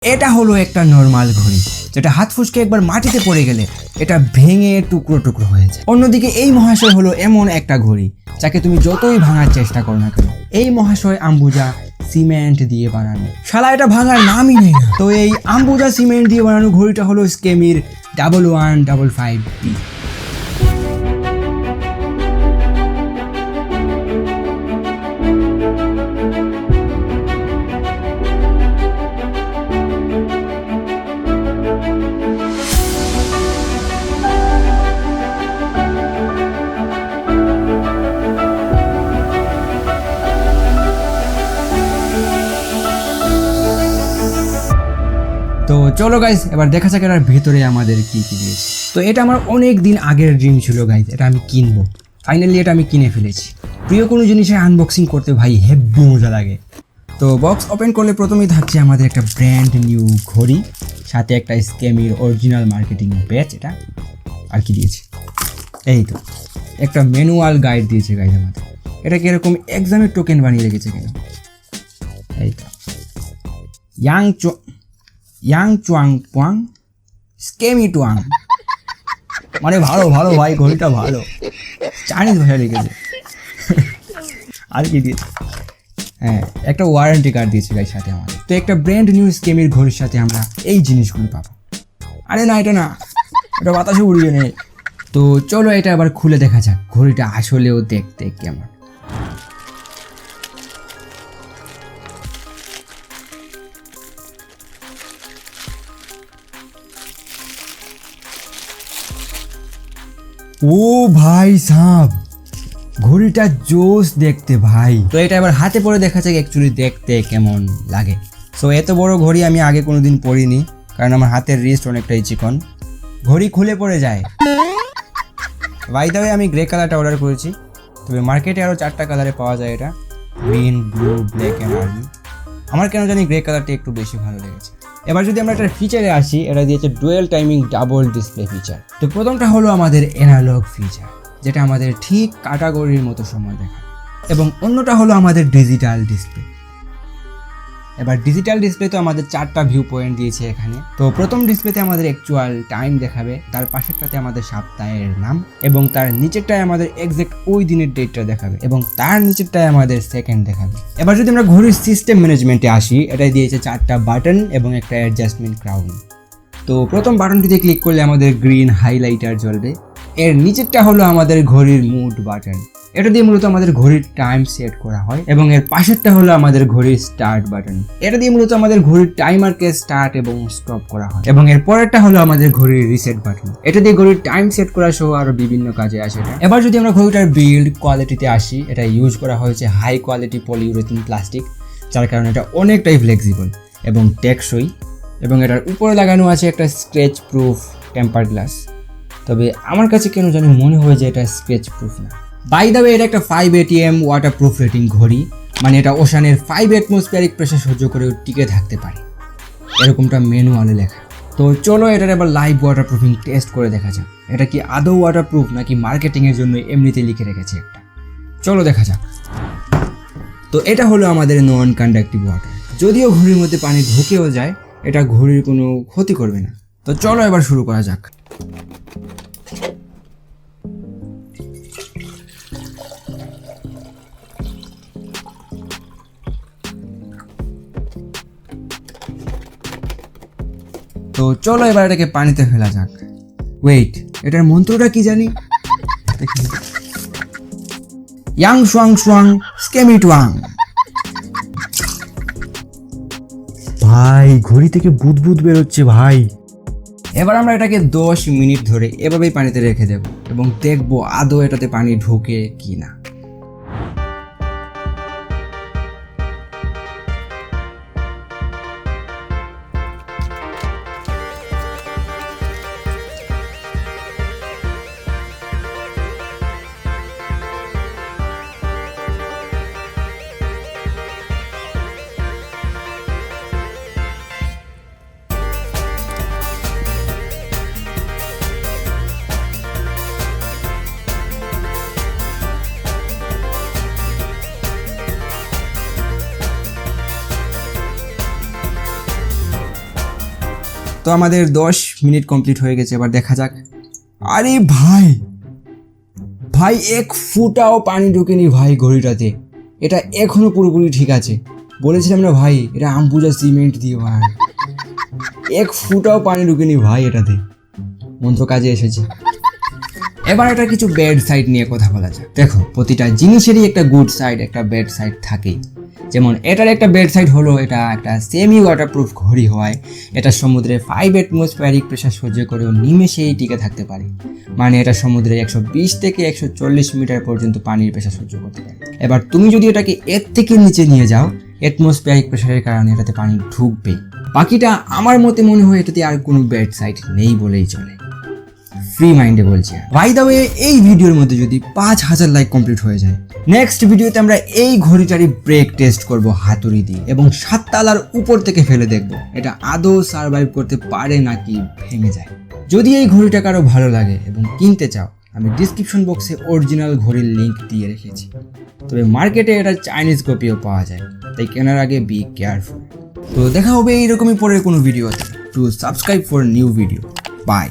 এটা হলো একটা নরমাল ঘড়ি যেটা হাত ফুসকে একবার মাটিতে পড়ে গেলে এটা ভেঙে টুকরো টুকরো হয়ে যায়। অন্যদিকে এই মহাশয় হলো এমন একটা ঘড়ি যাকে তুমি যতই ভাঙার চেষ্টা করো না কেন, এই মহাশয় আম্বুজা সিমেন্ট দিয়ে বানানো, শালা এটা ভাঙার নামই নেই না। তো এই আম্বুজা সিমেন্ট দিয়ে বানানো ঘড়িটা হলো স্কেমির 1155B। তো চলো গাইস, এবার দেখা যাক এটার ভিতরে আমাদের কি কি দিয়েছে। তো এটা আমার অনেক দিন আগের ড্রিম ছিল গাইস, এটা আমি কিনবো। ফাইনালি এটা আমি কিনে ফেলেছি। প্রিয় কোনো জিনিসের আনবক্সিং করতে ভাই হেব্বি মজা লাগে। তো বক্স ওপেন করলে প্রথমেই থাকছে আমাদের একটা ব্র্যান্ড নিউ ঘড়ি, সাথে একটা স্কেমির অরিজিনাল মার্কেটিং ব্যাচ। এটা আর কি দিয়েছে, এই তো একটা ম্যানুয়াল গাইড দিয়েছে গাইস আমাদের। এটা কিরকম এক্সামের টোকেন বানিয়ে রেখেছে কেন, এই তো ইয়াং চুয়াং পুয়াং স্কেমি টুয়াং, মানে ভালো ভালো ভাই, ঘড়িটা ভালো, চাইনিজ ভাষা লিখেছে। আর কি দিয়েছে, হ্যাঁ একটা ওয়ারেন্টি কার্ড দিয়েছে গাইস সাথে আমাদের। তো একটা ব্র্যান্ড নিউ স্কেমির ঘড়ির সাথে আমরা এই জিনিসগুলো পাবো। আরে না এটা না, এটা বাতাসে উড়িয়ে নেই। তো চলো এটা আবার খুলে দেখা যাক ঘড়িটা আসলেও দেখতে কেমন। ও ভাই সাব, ঘড়িটা জোস দেখতে ভাই। তো এটা এবার হাতে পরে দেখা যায় অ্যাকচুয়ালি দেখতে কেমন লাগে। সো এত বড় ঘড়ি আমি আগে কোনোদিন পরিনি, কারণ আমার হাতের রিস্ট অনেকটাই চিকন, ঘড়ি খুলে পড়ে যায়। বাই দ্য ওয়ে আমি গ্রে কালারটা অর্ডার করেছি, তবে মার্কেটে আরও 4টা কালারে পাওয়া যায়, এটা green, blue, black and army. আমার কেন জানি গ্রে কালারটা একটু বেশি ভালো লেগেছে। এবার যদি আমরা একটা ফিচারে আসি, এটা দিয়েছে dual timing double display feature. তো প্রথমটা হলো আমাদের অ্যানালগ ফিচার, যেটা আমাদের ঠিক কাটাগরির মতো সময় দেখায়, এবং অন্যটা হলো আমাদের ডিজিটাল ডিসপ্লে। এবার ডিজিটাল ডিসপ্লে তো আমাদের 4টা ভিউ পয়েন্ট দিয়েছে এখানে। তো প্রথম ডিসপ্লেতে আমাদের অ্যাকচুয়াল টাইম দেখাবে, তার পাশেরটাতে আমাদের সপ্তাহের নাম, এবং তার নিচেরটায় আমাদের এক্সাক্ট ওই দিনের ডেটটা দেখাবে, এবং তার নিচেরটায় আমাদের সেকেন্ড দেখাবে। এবার যদি আমরা ঘড়ির সিস্টেম ম্যানেজমেন্টে আসি, এটাই দিয়েছে 4টা বাটন এবং একটা অ্যাডজাস্টমেন্ট ক্রাউন। তো প্রথম বাটনটিতে ক্লিক করলে আমাদের গ্রিন হাইলাইটার জ্বলবে। এর নিচেরটা হলো আমাদের ঘড়ির মুড বাটন, এটা দিয়ে মূলত আমাদের ঘড়ির টাইম সেট করা হয়, এবং এর পাশেরটা হলো আমাদের ঘড়ির স্টার্ট বাটন, এটা দিয়ে মূলত আমাদের ঘড়ির টাইমারকে স্টার্ট এবং স্টপ করা হয়, এবং এর পরেরটা হলো আমাদের ঘড়ির রিসেট বাটন, এটা দিয়ে ঘড়ির টাইম সেট করা সহ আরো বিভিন্ন কাজে আসে এটা। এবার যদি আমরা ঘড়িটার বিল্ড কোয়ালিটিতে আসি, এটা ইউজ করা হয়েছে হাই কোয়ালিটি পলিউরেথিন প্লাস্টিক, যার কারণে এটা অনেকটাই ফ্লেক্সিবল এবং টেকসই, এবং এটার উপরে লাগানো আছে একটা স্ক্র্যাচ প্রুফ টেম্পার গ্লাস। তবে আমার কাছে কেন জানি মনে হয় যে এটা স্ক্র্যাচ প্রুফ না। বাই দ্য ওয়ে এটা একটা 5 ATM ওয়াটার প্রুফ রেটিং ঘড়ি, মানে এটা ওশানের 5 অ্যাটমসফিয়ারিক প্রেসার সহ্য করে টিকে থাকতে পারে, এরকমটা ম্যানুয়ালে লেখা। তো চলো এটার এবার লাইভ ওয়াটার প্রুফিং টেস্ট করে দেখা যাক, এটা কি আদৌ ওয়াটার প্রুফ নাকি মার্কেটিংয়ের জন্য এমনিতে লিখে রেখেছে একটা। চলো দেখা যাক। তো এটা হলো আমাদের নন কন্ডাক্টিভ ওয়াটার, যদিও ঘড়ির মধ্যে পানি ঢুকেও যায়, এটা ঘড়ির কোনো ক্ষতি করবে না। তো চলো এবার শুরু করা যাক। তো চলো এবার এটাকে পানিতে ফেলা যাক। ওয়েট, এটার মন্ত্রটা কি জানি, ইয়াং সোয়াং সোয়াং স্কেমি টুয়াং। ভাই ঘড়ি থেকে বুদবুদ বেরোচ্ছে ভাই। এবার আমরা এটাকে 10 মিনিট ধরে এভাবেই পানিতে রেখে দেব, এবং দেখবো আদৌ এটাতে পানি ঢোকে কি না। তো আমাদের 10 মিনিট কমপ্লিট হয়ে গেছে, এবার দেখা যাক। আরে ভাই ভাই 1 ফুটাও পানি ঢুকেনি ভাই ঘড়িটাতে, এটা এখনো পুরোপুরি ঠিক আছে। বলেছিলাম না ভাই এটা আমবুজা সিমেন্ট দিয়ে ভাই, 1 ফুটাও পানি ঢুকেনি ভাই এটাতে, মন্ত্র কাজে এসেছে। এবার এটা কিছু ব্যাড সাইড নিয়ে কথা বলা যাক। দেখো প্রতিটা জিনিসেরই একটা গুড সাইড একটা ব্যাড সাইড থাকেই। যেমন এটার একটা ব্যাড সাইড হলো এটা একটা সেমি ওয়াটারপ্রুফ ঘড়ি হওয়ায় এটা সমুদ্রে 5 অ্যাটমসফিয়ারিক প্রেসার সহ্য করেও নিমেষেই টিকে থাকতে পারে। মানে এটা সমুদ্রে 120 থেকে 140 মিটার পর্যন্ত পানির প্রেসার সহ্য করতে পারে। এবার তুমি যদি এটাকে এর থেকে নিচে নিয়ে যাও, অ্যাটমসফিয়ারিক প্রেসারের কারণে এটাতে পানি ঢুকবে। বাকিটা আমার মতে মনে হয় এটাতে আর কোনো ব্যাড সাইড নেই বলেই চলে। ফ্রি মাইন্ডে বলছি। বাই দ্য ওয়ে, এই ভিডিওর মধ্যে যদি 5000 লাইক কমপ্লিট হয়ে যায়, নেক্সট ভিডিওতে আমরা এই ঘড়িটারই ব্রেক টেস্ট করব হাতুড়ি দিয়ে এবং 7 তালার উপর থেকে ফেলে দেখব এটা আদৌ সার্ভাইভ করতে পারে নাকি ভেঙে যায়। যদি এই ঘড়িটা কারো ভালো লাগে এবং কিনতে চাও, আমি ডিসক্রিপশন বক্সে অরিজিনাল ঘড়ির লিঙ্ক দিয়ে রেখেছি। তবে মার্কেটে এটা চাইনিজ কপিও পাওয়া যায়, তাই কেনার আগে বি কেয়ারফুল। তো দেখা হবে এইরকমই পরের কোনো ভিডিওতে। To subscribe for new video. By.